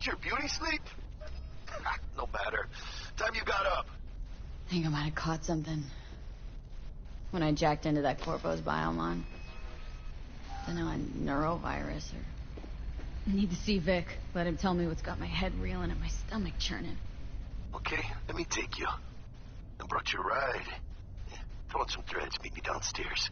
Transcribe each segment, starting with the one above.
get your beauty sleep? No matter. Time you got up. I think I might have caught something when I jacked into that Corpo's biomon. Don't know, a neurovirus or... I need to see Vic. Let him tell me what's got my head reeling and my stomach churning. Okay, let me take you. I brought you a ride. Yeah, throw in some threads, meet me downstairs.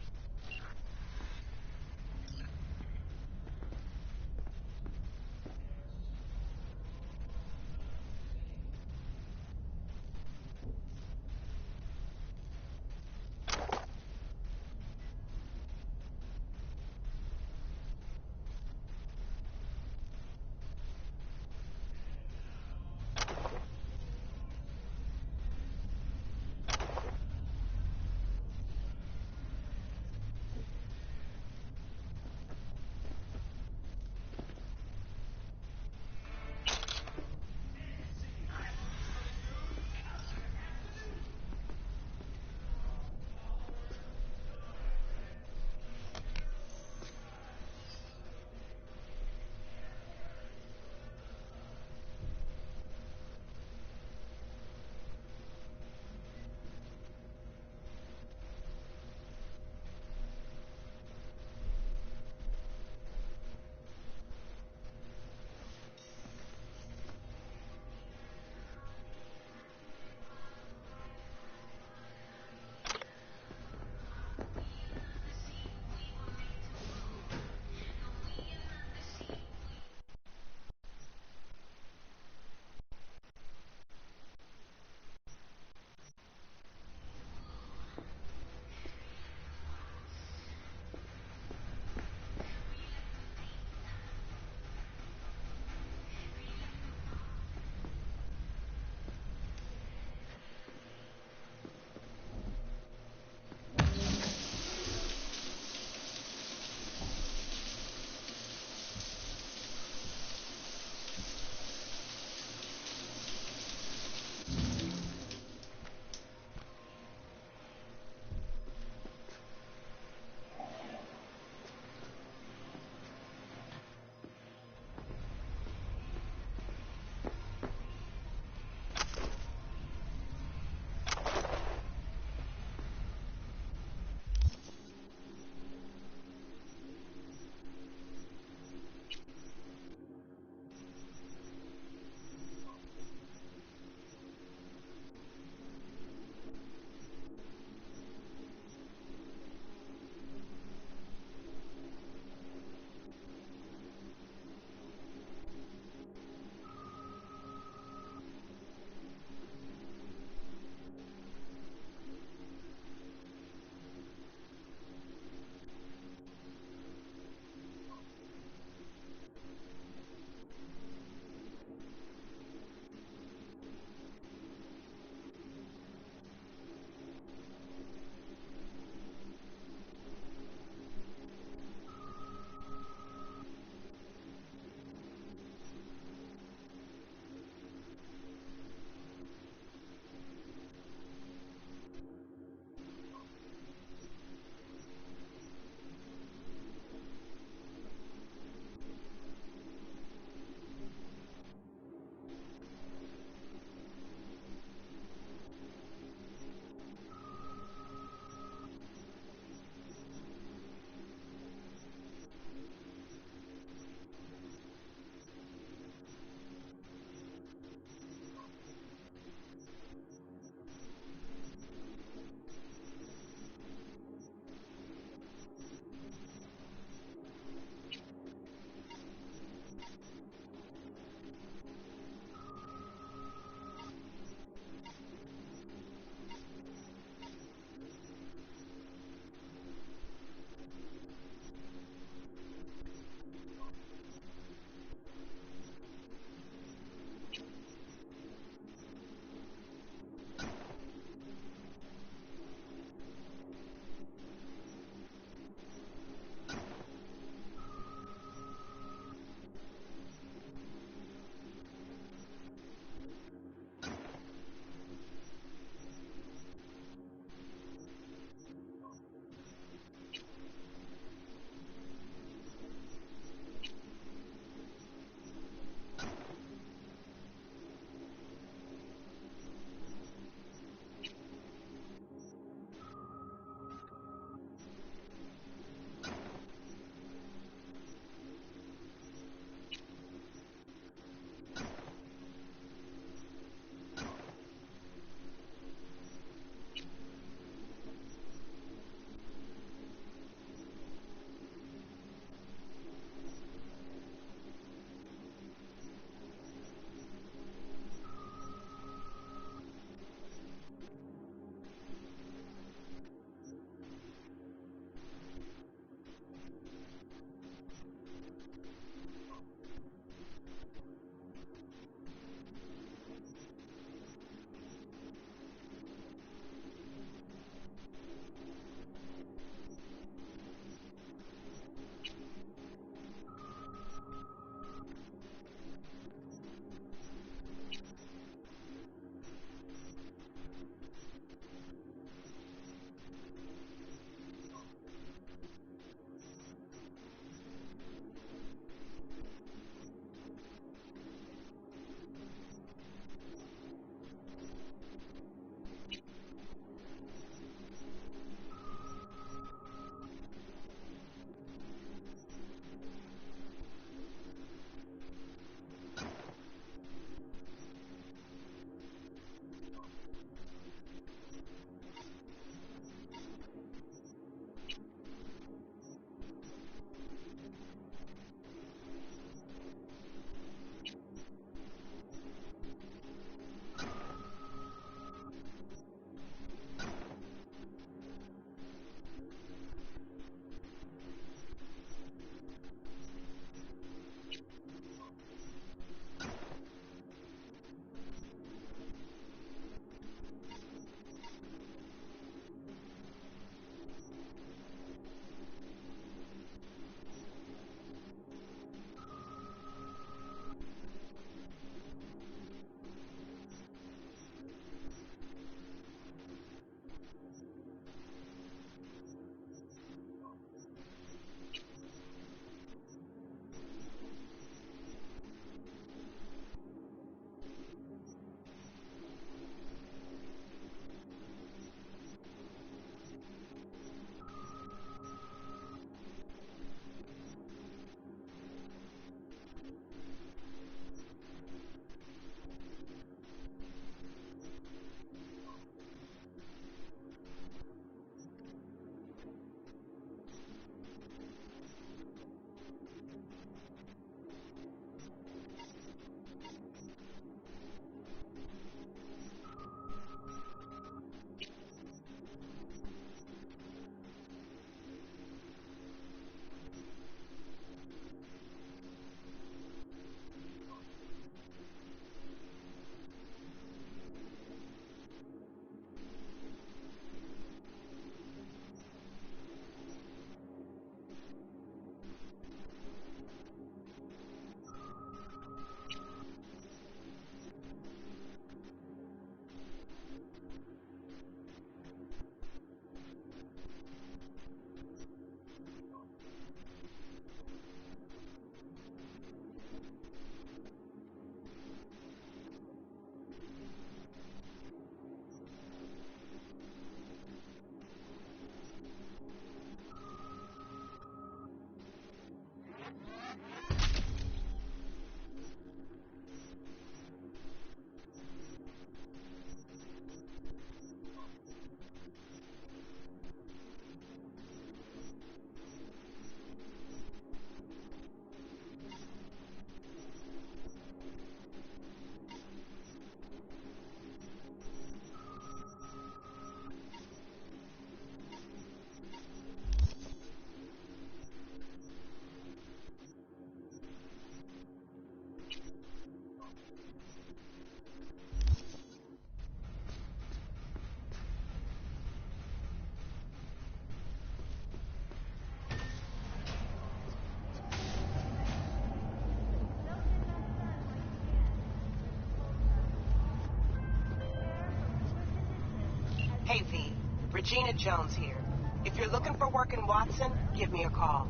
Hey, V. Regina Jones here. If you're looking for work in Watson, give me a call.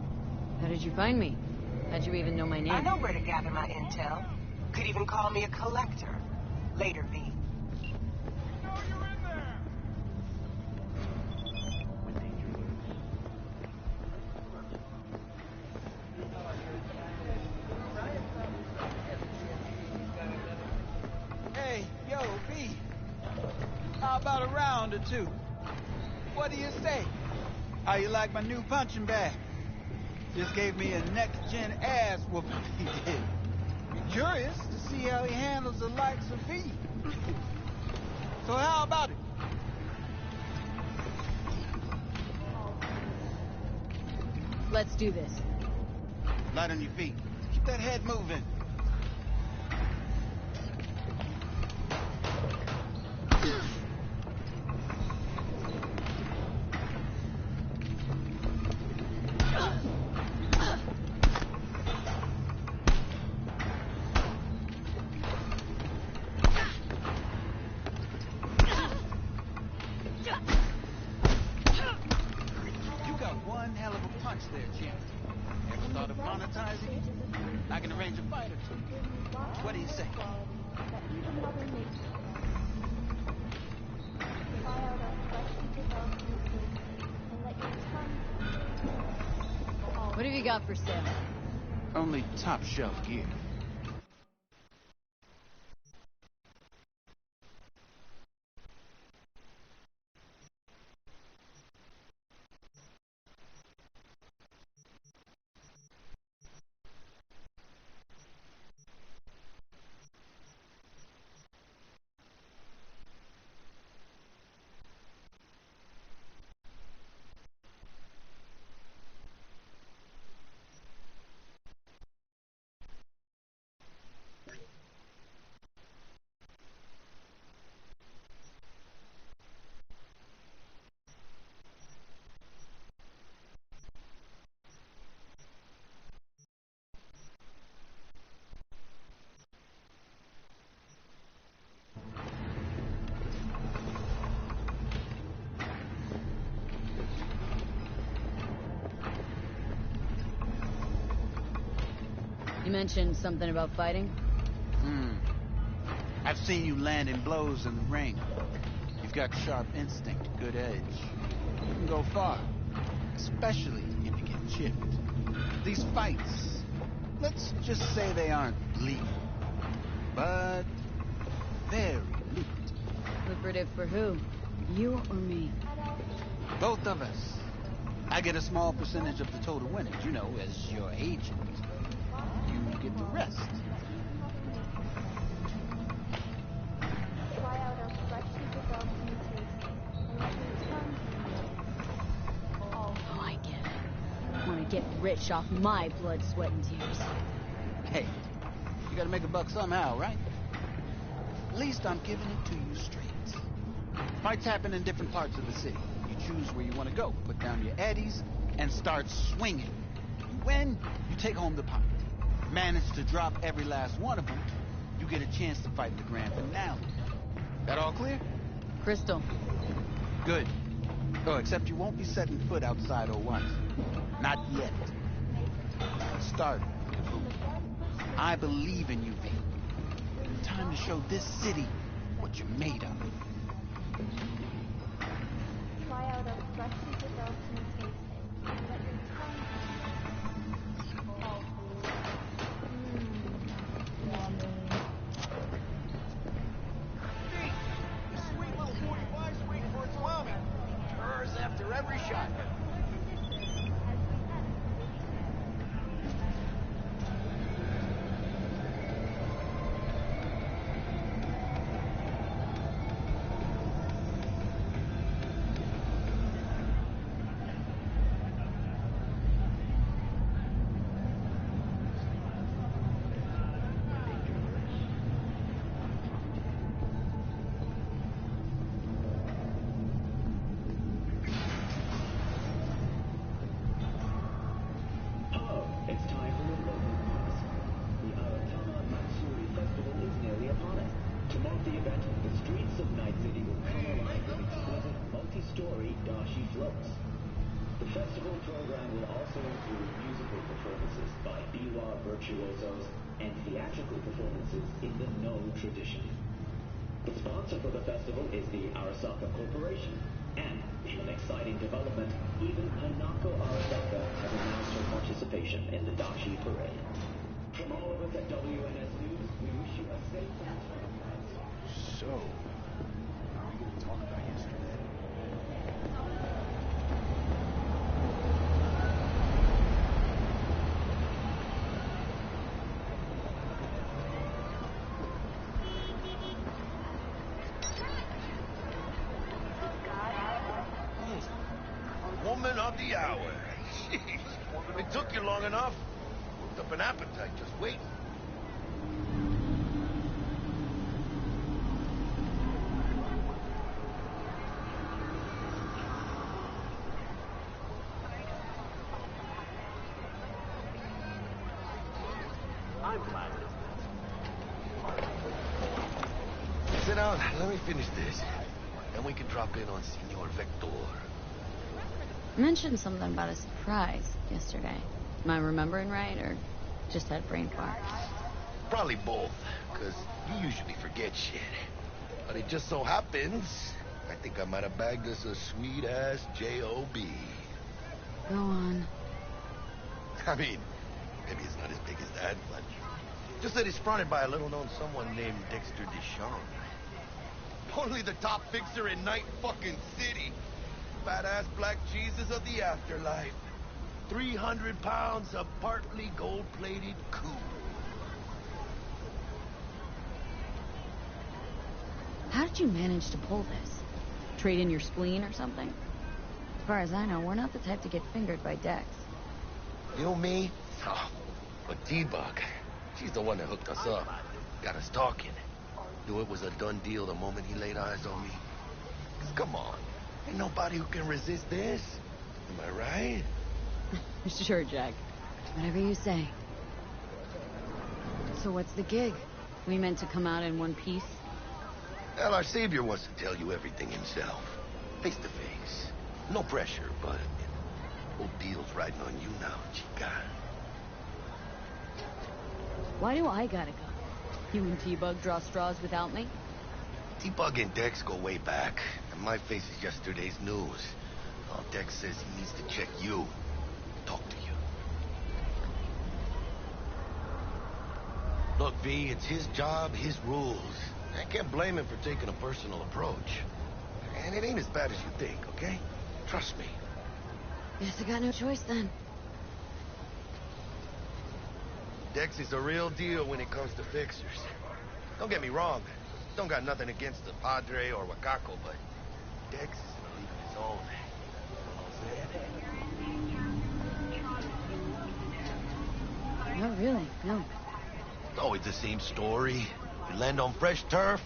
How did you find me? How'd you even know my name? I know where to gather my intel. Could even call me a collector. Later, V. Hey, yo, V. How about a round or two? What do you say? How you like my new punching bag? Just gave me a next-gen ass whooping he did. Curious to see how he handles the likes of V. So how about it? Let's do this. Light on your feet. Keep that head moving. I can arrange a fight or two. What do you say? What have you got for sale? Only top shelf gear. You mentioned something about fighting? I've seen you landing blows in the ring. You've got sharp instinct, good edge. You can go far, especially if you get chipped. These fights, let's just say they aren't lethal, but very lucrative. Lucrative for who? You or me? Both of us. I get a small percentage of the total winnings, you know, as your agent. You get the rest. Oh, I get it. Want to get rich off my blood, sweat, and tears. Hey, you gotta make a buck somehow, right? At least I'm giving it to you straight. Fights happen in different parts of the city. You choose where you want to go, put down your addies, and start swinging. You win, you take home the pot. Manage to drop every last one of them, you get a chance to fight the grand finale. That all clear? Crystal. Good. Oh, except you won't be setting foot outside Watson. Not yet. Start, Caboose. I believe in you, V. Time to show this city what you're made of. Try out our freshly developed new taste and let your tongue... This sweet little 45's waiting for its mommy. Hers after every shot. Virtuosos and theatrical performances in the No tradition. The sponsor for the festival is the Arasaka Corporation, and in an exciting development, even Hanako Arasaka has announced her participation in the Dashi Parade. From all of us at WNS News, we wish you a safe and So, what are we going to talk about yesterday? Woman of the hour. Jeez. It took you long enough. Worked up an appetite just waiting. I'm glad. Sit down. Let me finish this. Then we can drop in on Senor Vector. You mentioned something about a surprise yesterday. Am I remembering right, or just had brain fart? Probably both, because you usually forget shit. But it just so happens, I think I might have bagged us a sweet-ass J.O.B. Go on. I mean, maybe it's not as big as that, but just that it's fronted by a little-known someone named Dexter Deshawn. Only the top fixer in Night fucking City. Badass black Jesus of the afterlife. 300 pounds of partly gold-plated cool. How did you manage to pull this? Trade in your spleen or something? As far as I know, we're not the type to get fingered by Dex. You, me? Oh, but T-Bug, she's the one that hooked us up. Got us talking. Knew it was a done deal the moment he laid eyes on me. 'Cause come on, ain't nobody who can resist this. Am I right? Sure, Jack. Whatever you say. So what's the gig? We meant to come out in one piece? Well, our savior wants to tell you everything himself. Face to face. No pressure, but whole deal's riding on you now, chica. Why do I gotta go? You and T-Bug draw straws without me? T-Bug and Dex go way back, and my face is yesterday's news. Well, Dex says he needs to check you. Talk to you. Look, V, it's his job, his rules. I can't blame him for taking a personal approach. And it ain't as bad as you think, okay? Trust me. Guess I got no choice then. Dex is a real deal when it comes to fixers. Don't get me wrong. Don't got nothing against the Padre or Wakako, but Dex is in a league of his own. Not really, no. It's always the same story. You land on fresh turf,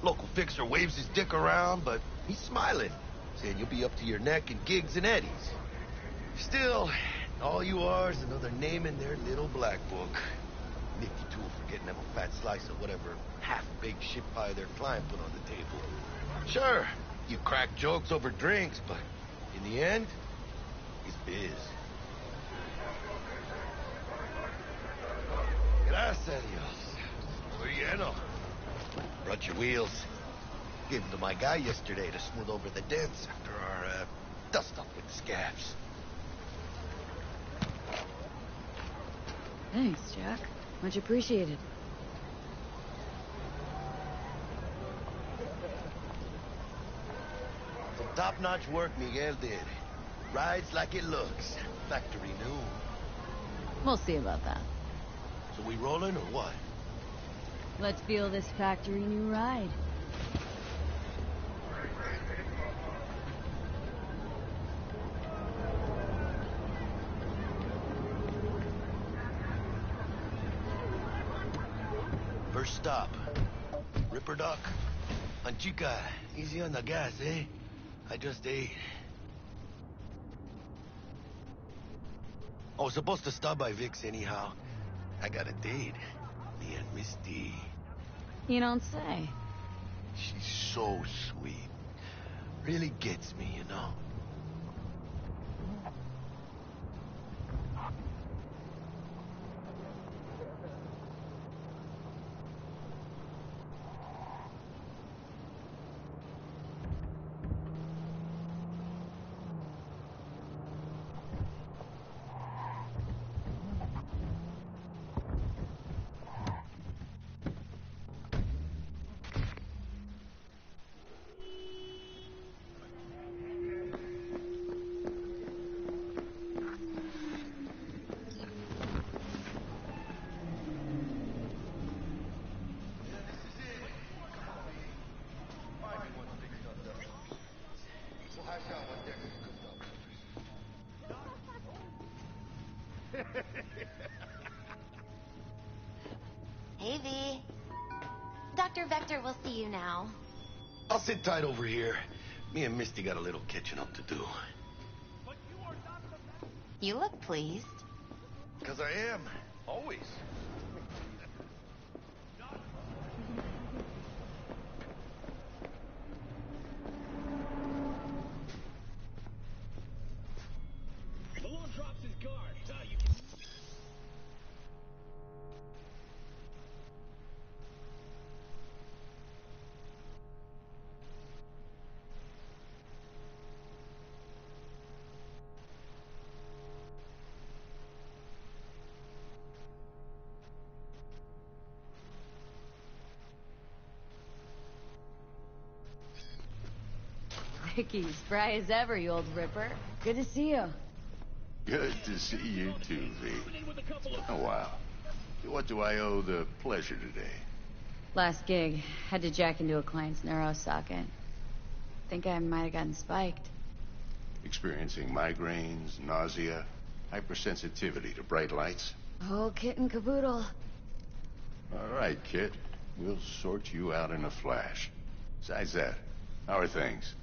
local fixer waves his dick around, but he's smiling, saying you'll be up to your neck in gigs and eddies. Still, all you are is another name in their little black book. Nifty tool for getting them a fat slice of whatever half-baked shit pie their client put on the table. Sure, you crack jokes over drinks, but in the end, it's biz. Gracias a Dios. Muy lleno. Brought your wheels. Gave them to my guy yesterday to smooth over the dents after our dust-up with the scabs. Thanks, Jack. Much appreciated. Some top-notch work Miguel did. Rides like it looks. Factory new. We'll see about that. So we rolling or what? Let's feel this factory new ride. First stop. Ripper Duck. Anchica, easy on the gas, eh? I just ate. I was supposed to stop by Vic's anyhow. I got a date. Me and Misty. You don't say. She's so sweet. Really gets me, you know? Hey, V. Dr. Vector will see you now. I'll sit tight over here. Me and Misty got a little catching up to do. You look pleased. 'Cause I am. Always. Malone drops his guard. You can... Vicky, spry as ever, you old ripper. Good to see you. Good to see you too, V. Oh, wow. What do I owe the pleasure today? Last gig, had to jack into a client's neuro socket. Think I might have gotten spiked. Experiencing migraines, nausea, hypersensitivity to bright lights? Whole kit and caboodle. All right, kid. We'll sort you out in a flash. Besides that, how are things?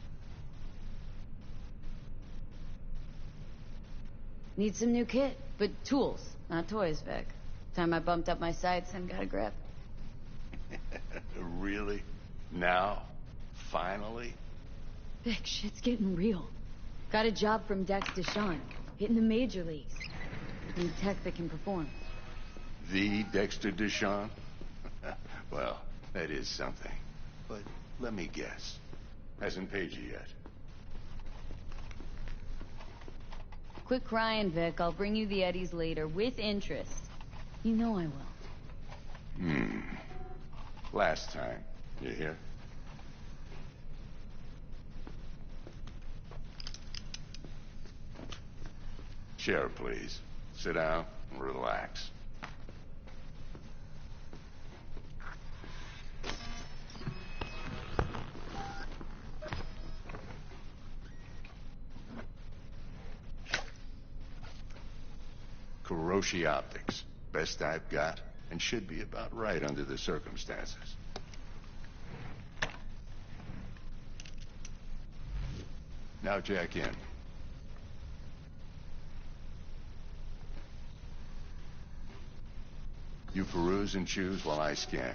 Need some new kit, but tools, not toys, Vic. Time I bumped up my sights and got a grip. Really? Now? Finally? Vic, shit's getting real. Got a job from Dex Deshawn, hitting the major leagues. Need tech that can perform. The Dexter Deshawn? Well, that is something. But let me guess. Hasn't paid you yet. Quit crying, Vic. I'll bring you the eddies later, with interest. You know I will. Last time. You hear? Chair, please. Sit down and relax. Kuroshi Optics. Best I've got, and should be about right under the circumstances. Now jack in. You peruse and choose while I scan.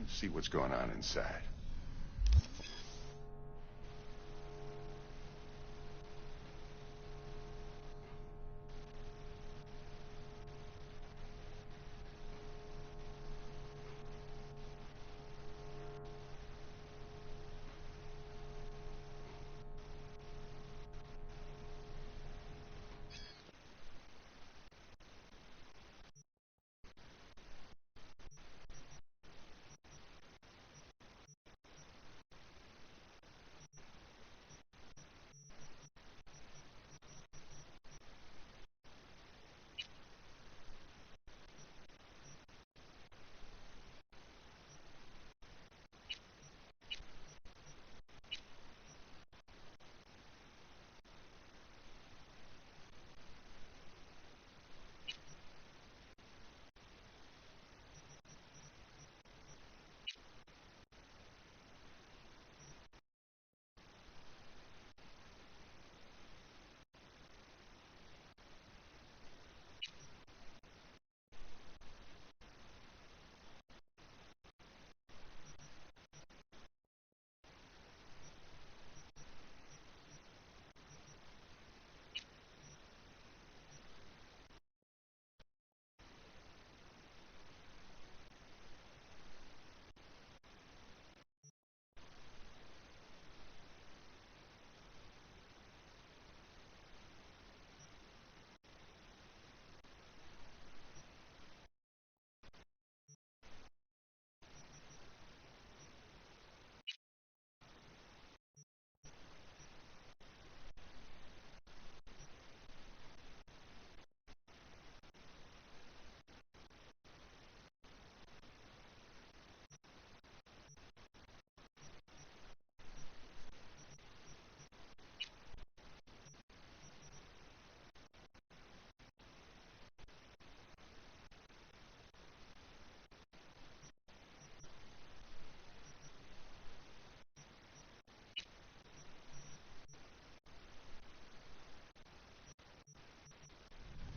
See what's going on inside.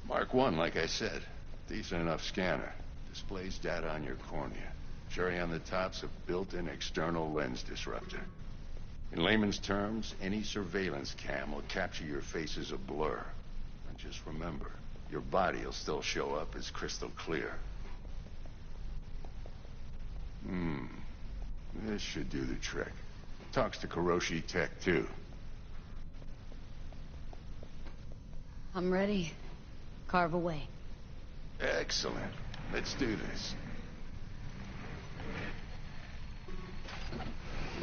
Mark 1, like I said. Decent enough scanner. Displays data on your cornea. Cherry on the top's a built-in external lens disruptor. In layman's terms, any surveillance cam will capture your face as a blur. And just remember, your body will still show up as crystal clear. This should do the trick. Talks to Kuroshi Tech, too. I'm ready. Carve away. Excellent. Let's do this.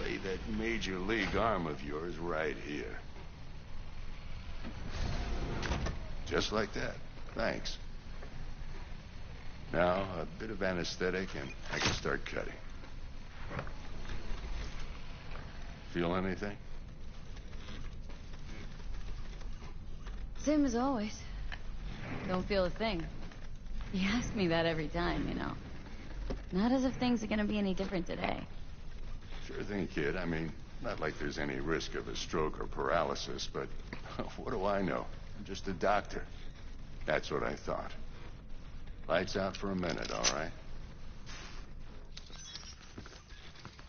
Lay that major league arm of yours right here. Just like that. Thanks. Now, a bit of anesthetic and I can start cutting. Feel anything? Same as always. Don't feel a thing. You ask me that every time, you know. Not as if things are gonna be any different today. Sure thing, kid. I mean, not like there's any risk of a stroke or paralysis, but what do I know? I'm just a doctor. That's what I thought. Lights out for a minute, all right?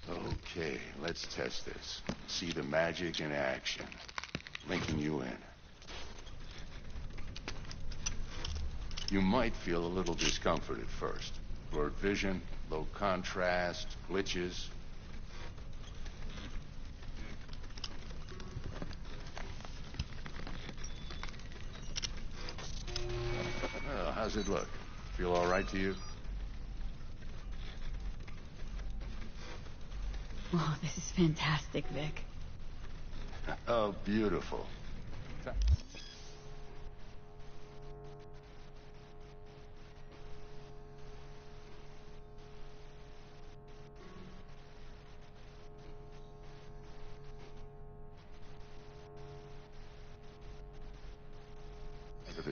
Okay, let's test this. See the magic in action. Linking you in. You might feel a little discomfort at first. Blurred vision, low contrast, glitches. Well, how's it look? Feel all right to you? Oh, this is fantastic, Vic. Oh, beautiful.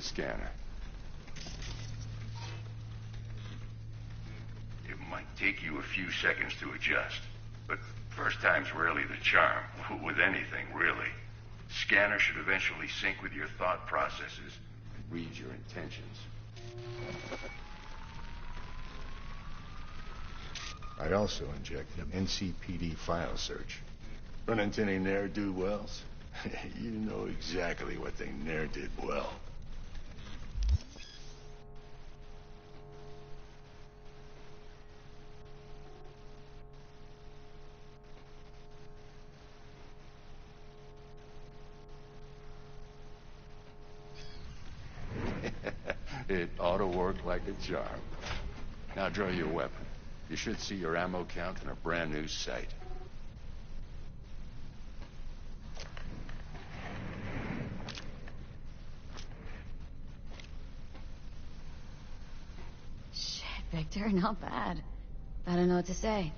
the scanner. It might take you a few seconds to adjust, but first time's rarely the charm, with anything, really. Scanner should eventually sync with your thought processes and read your intentions. I also inject an NCPD file search. Run into any ne'er-do-wells? You know exactly what they ne'er did well. It ought to work like a charm. Now draw your weapon. You should see your ammo count in a brand new sight. Shit, Victor, not bad. I don't know what to say.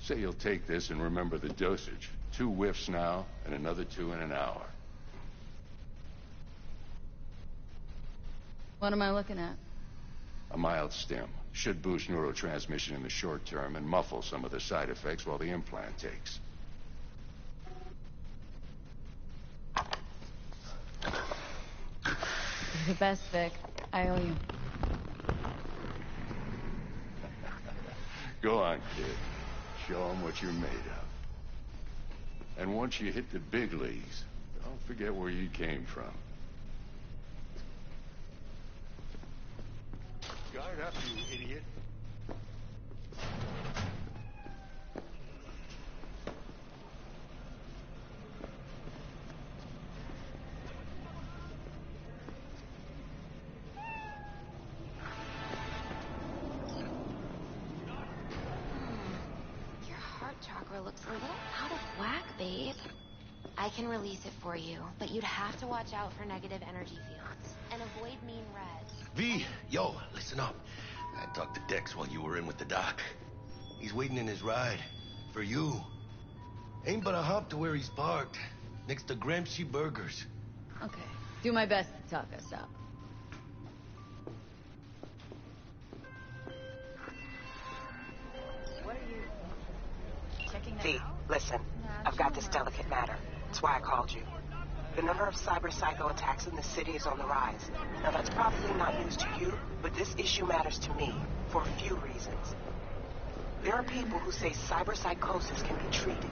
Say you'll take this and remember the dosage. 2 whiffs now, and another 2 in an hour. What am I looking at? A mild stim. Should boost neurotransmission in the short term and muffle some of the side effects while the implant takes. You're the best, Vic. I owe you. Go on, kid. Show them what you're made of. And once you hit the big leagues, don't forget where you came from. Guard up, you idiot. Your heart chakra looks a little out of whack, babe. I can release it for you, but you'd have to watch out for negative energy fields and avoid mean reds. V, yo, listen up. I talked to Dex while you were in with the doc. He's waiting in his ride. For you. Ain't but a hop to where he's parked. Next to Gramsci Burgers. Okay. Do my best to talk us up. What are you... checking that V, out? listen. I've got this delicate matter. That's why I called you. The number of cyber-psycho attacks in the city is on the rise. Now, that's probably not news to you, but this issue matters to me for a few reasons. There are people who say cyberpsychosis can be treated.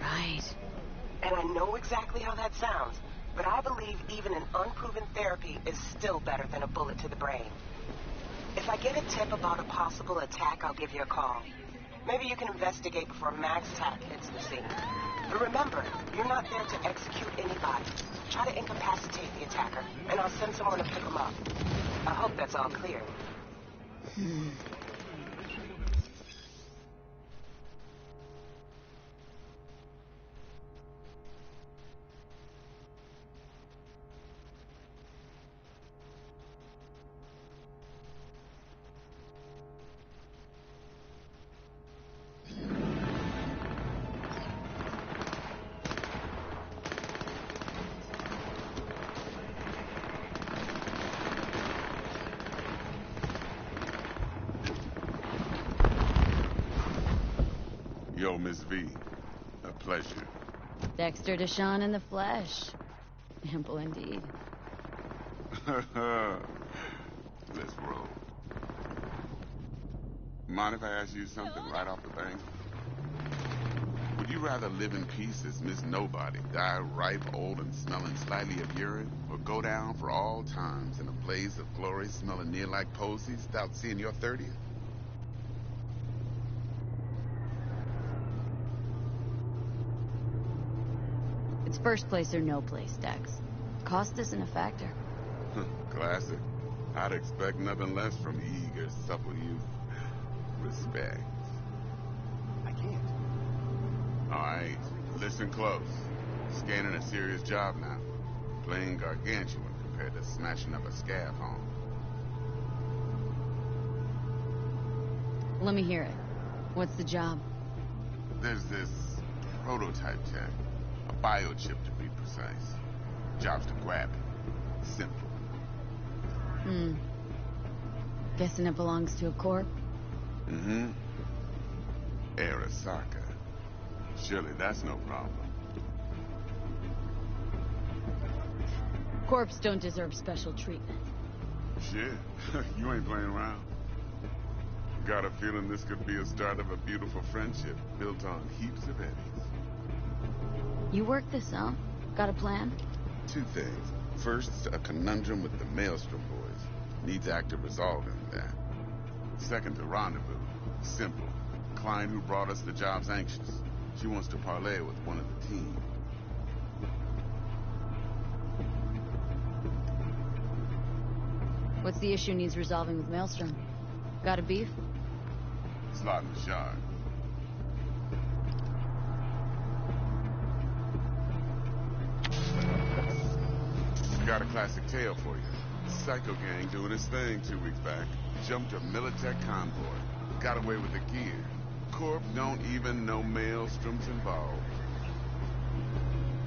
Right. And I know exactly how that sounds, but I believe even an unproven therapy is still better than a bullet to the brain. If I get a tip about a possible attack, I'll give you a call. Maybe you can investigate before Max Tack hits the scene. But remember, you're not there to execute anybody. Try to incapacitate the attacker, and I'll send someone to pick him up. I hope that's all clear. Yo, Miss V. A pleasure. Dexter Deshawn in the flesh. Ample indeed. Let's roll. Mind if I ask you something right off the bank? Would you rather live in peace as Miss Nobody, die ripe, old, and smelling slightly of urine, or go down for all times in a blaze of glory smelling near like posies without seeing your 30th? It's first place or no place, Dex. Cost isn't a factor. Classic. I'd expect nothing less from eager, supple youth. Respect. I can't. All right, listen close. Scanning a serious job now. Playing gargantuan compared to smashing up a scav home. Let me hear it. What's the job? There's this prototype tech. A biochip, to be precise. Job's to grab it. Simple. Guessing it belongs to a corp? Mm-hmm. Arasaka. Surely that's no problem. Corps don't deserve special treatment. Shit, you ain't playing around. Got a feeling this could be a start of a beautiful friendship built on heaps of eddies. You work this out? Got a plan? Two things. First, a conundrum with the Maelstrom boys. Needs active resolving that. Second, a rendezvous. Simple. Client who brought us the job's anxious. She wants to parlay with one of the team. What's the issue needs resolving with Maelstrom? Got a beef? Slot in the shard. Got a classic tale for you. Psycho gang doing his thing 2 weeks back. Jumped a Militech convoy. Got away with the gear. Corp don't even know Maelstrom's involved.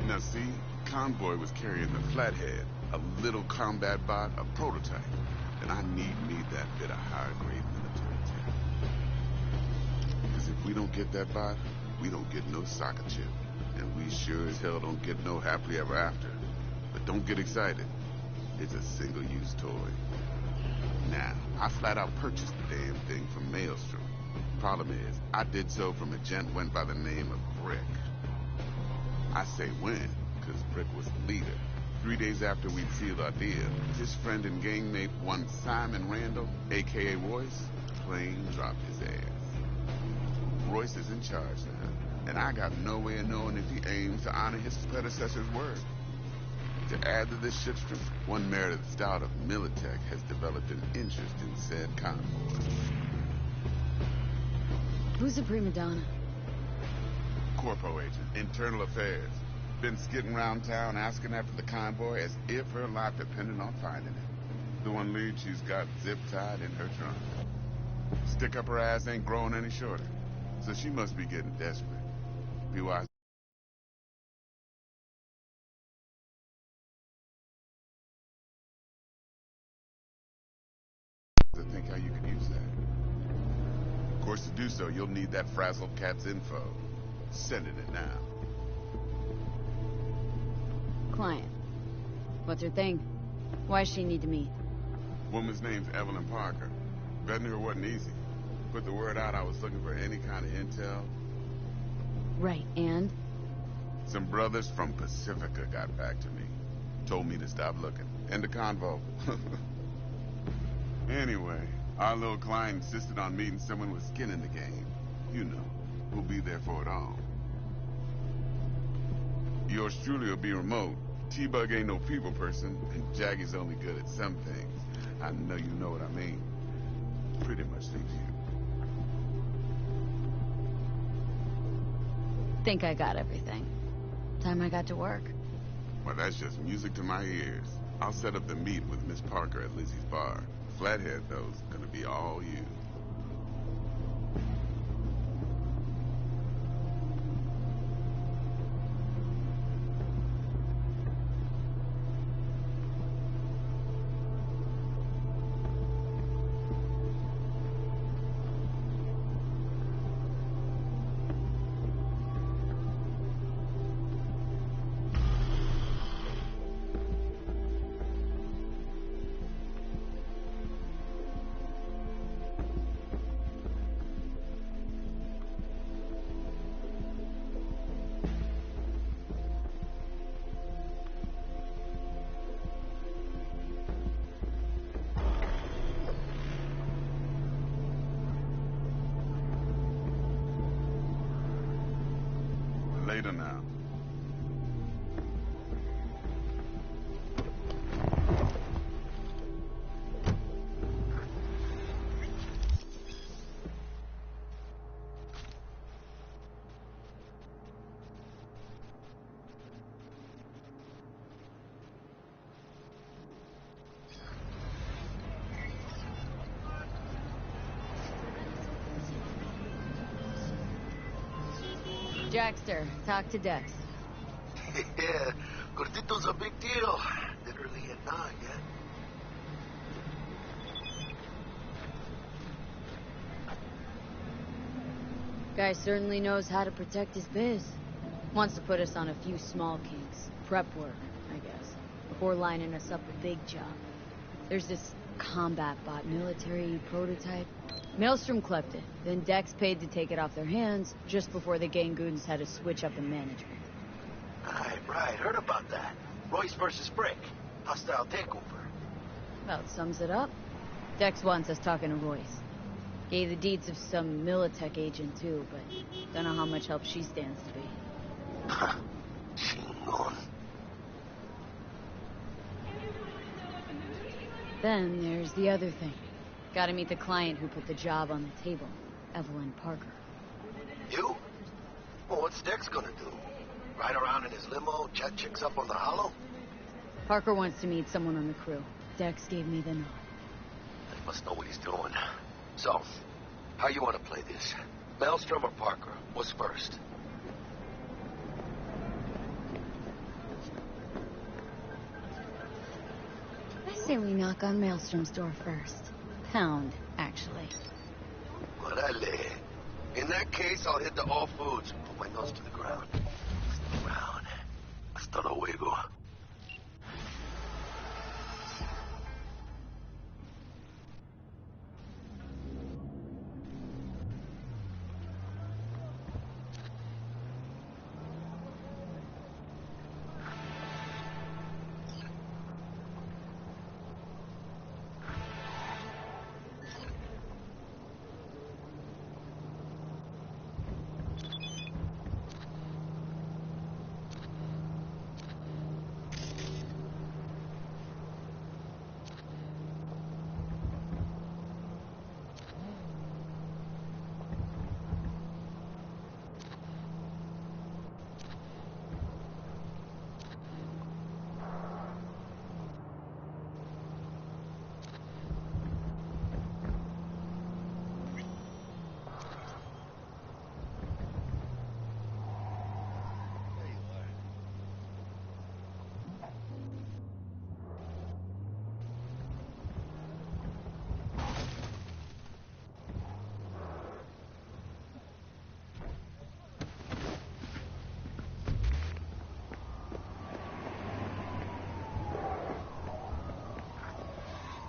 Now see, convoy was carrying the Flathead, a little combat bot, a prototype. And I need that bit of higher-grade military tech. Because if we don't get that bot, we don't get no soccer chip. And we sure as hell don't get no happily ever after. But don't get excited. It's a single-use toy. Now, I flat out purchased the damn thing from Maelstrom. Problem is, I did so from a gent went by the name of Brick. I say when, because Brick was the leader. 3 days after we'd sealed our deal, his friend and gangmate, one Simon Randall, a.k.a. Royce, plain dropped his ass. Royce is in charge now, and I got no way of knowing if he aims to honor his predecessor's word. To add to this shitstorm, one Meredith Stout of Militech has developed an interest in said convoy. Who's the prima donna? Corpo agent, internal affairs. Been skidding around town asking after the convoy as if her life depended on finding it. The one lead she's got zip-tied in her trunk. Stick up her ass ain't growing any shorter, so she must be getting desperate. Be wise. To think how you could use that. Of course, to do so, you'll need that frazzled cat's info. Sending it now. Client. What's her thing? Why does she need to meet? Woman's name's Evelyn Parker. Betting her wasn't easy. Put the word out I was looking for any kind of intel. Right, and? Some brothers from Pacifica got back to me. Told me to stop looking. End of convo. Anyway, our little client insisted on meeting someone with skin in the game. You know, who'll be there for it all. Yours truly will be remote. T-Bug ain't no people person, and Jaggy's only good at some things. I know you know what I mean. Pretty much leaves you. Think I got everything. Time I got to work. Well, that's just music to my ears. I'll set up the meet with Miss Parker at Lizzie's bar. Flathead, though, is gonna be all you. Later now. Jackster, talk to Dex. Yeah, Gordito's a big deal. Literally and not, yeah. Guy certainly knows how to protect his biz. Wants to put us on a few small kinks. Prep work, I guess. Before lining us up a big job. There's this combat bot military prototype. Maelstrom clept it. Then Dex paid to take it off their hands just before the Gangoons had to switch up in management. Right. Heard about that. Royce versus Brick. Hostile takeover. About sums it up. Dex wants us talking to Royce. Gave the deeds of some Militech agent too, but don't know how much help she stands to be. Chingon. Then there's the other thing. Gotta meet the client who put the job on the table, Evelyn Parker. You? Well, what's Dex gonna do? Ride around in his limo, chat chicks up on the hollow? Parker wants to meet someone on the crew. Dex gave me the nod. He must know what he's doing. So, how you want to play this? Maelstrom or Parker? What's first? I say we knock on Maelstrom's door first. Pound, actually. Orale. In that case, I'll hit the all foods and put my nose to the ground. Ground. Hasta luego.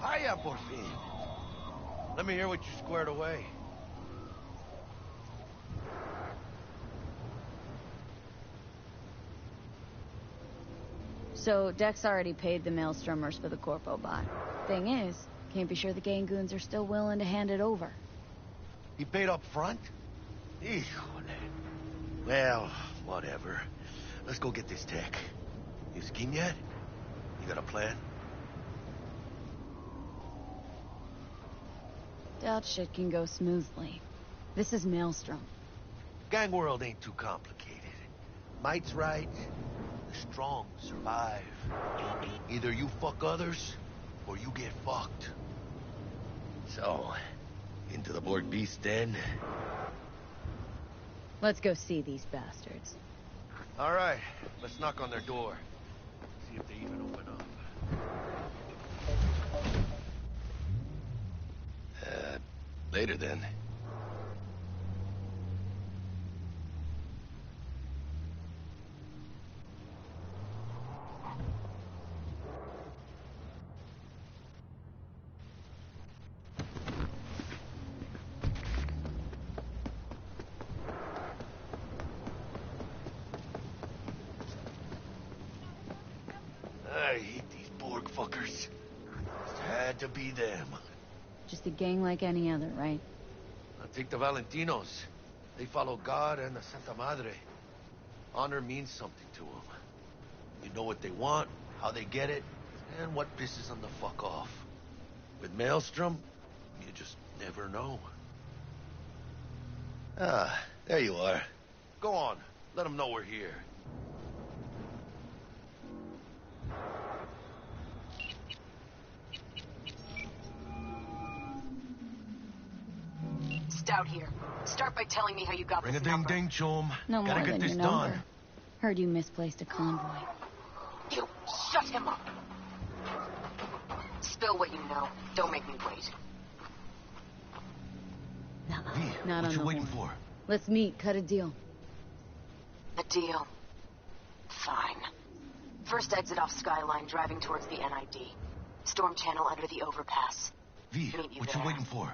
Hiya, por fin. Let me hear what you squared away. So, Dex already paid the Maelstromers for the Corpo bot. Thing is, can't be sure the Gangoons are still willing to hand it over. He paid up front? Híjole. Well, whatever. Let's go get this tech. You scheme yet? You got a plan? Doubt shit can go smoothly. This is Maelstrom. Gang world ain't too complicated. Might's right. The strong survive. Either you fuck others, or you get fucked. So, into the Borg Beast den? Let's go see these bastards. All right, let's knock on their door. See if they even open up. Later then. I hate these Borg fuckers. It had to be them. Just a gang like any other, right? Take the Valentinos. They follow God and the Santa Madre. Honor means something to them. You know what they want, how they get it, and what pisses them the fuck off. With Maelstrom, you just never know. Ah, there you are. Go on, let them know we're here. Stout here. Start by telling me how you got this number. Ring-a-ding-ding, chum. No Gotta more get than this your done. number. Heard you misplaced a convoy. Shut him up. Spill what you know. Don't make me wait. V, Not what on you the waiting horn. for? Let's meet, cut a deal. A deal. Fine. First exit off Skyline, driving towards the NID. Storm channel under the overpass. V, Meet you what there. you waiting for?